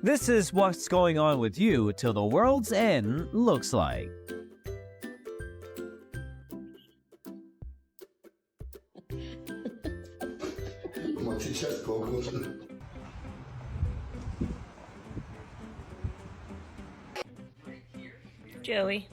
This is what's going on with you till the world's end looks like. Joey.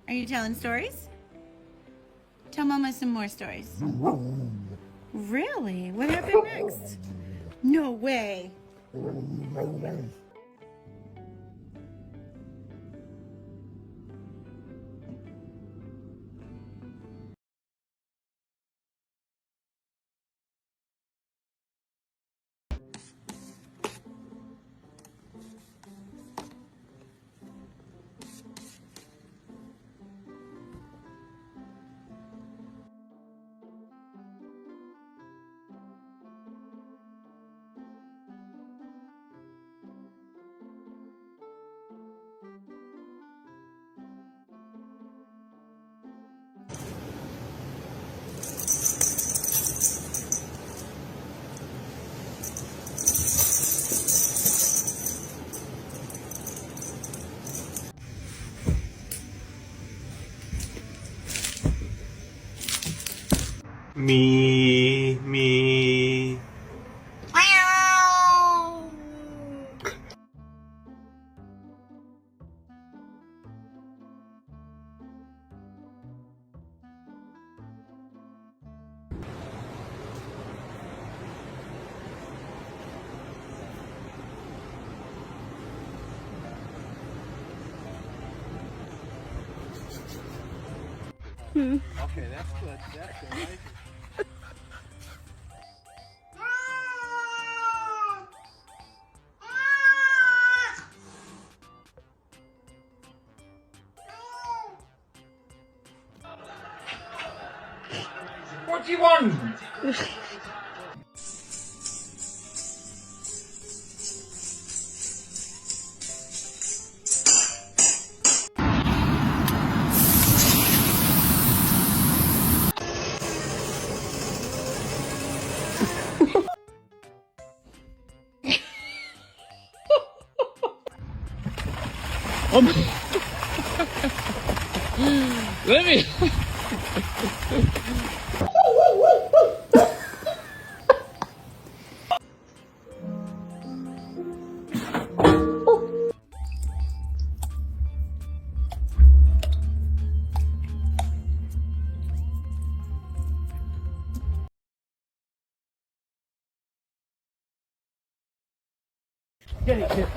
Are you telling stories? Tell Mama some more stories. Really? What happened next? No way. Me. Okay, that's good. That's good. Right? What do you want? Let me. Get it, kid.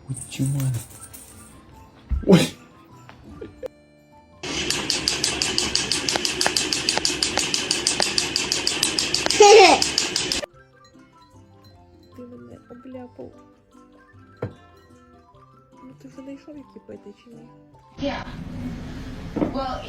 What you want? What? Ти мене обляпав. Ну ти вже знайшов, які пити чи ні? Yeah. Well,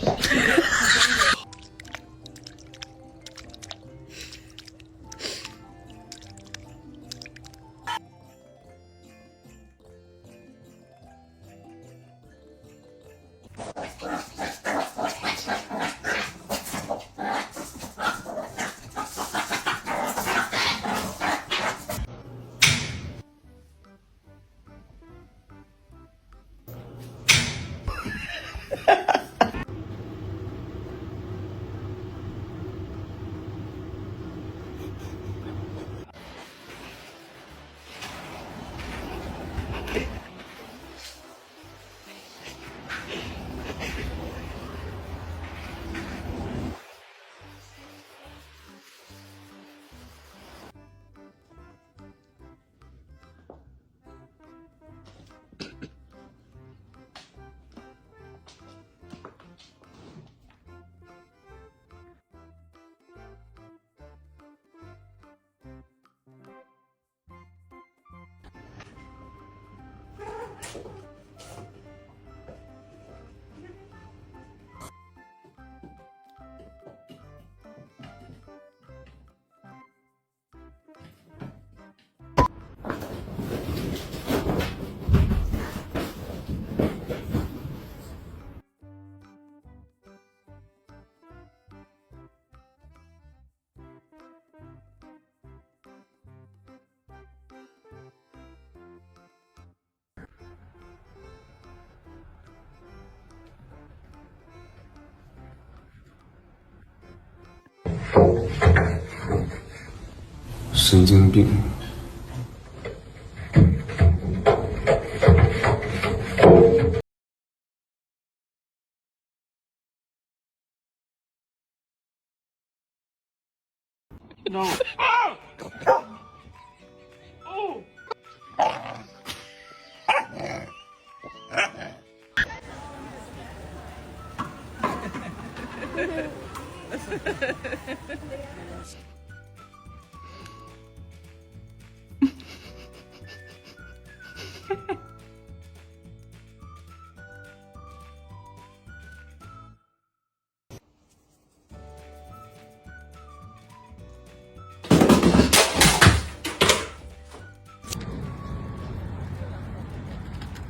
神经病。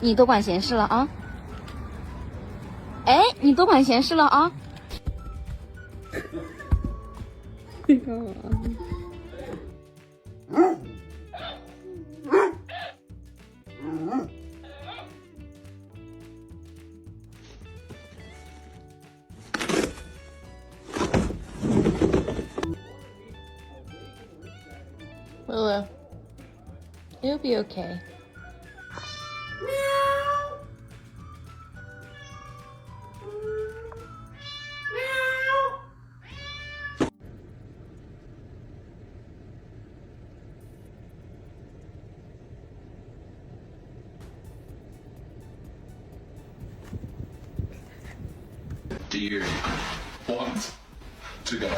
你多管闲事了啊！哎，你多管闲事了啊！你干嘛？Lulu, you'll be okay. Do you want to go?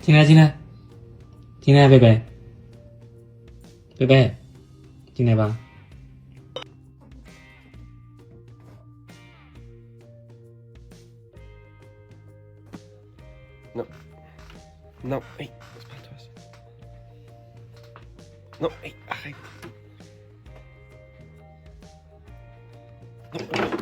进来，进来，进来，贝贝，贝贝，进来吧。No. No, hey, espaldas. No, hey, ay. No, no.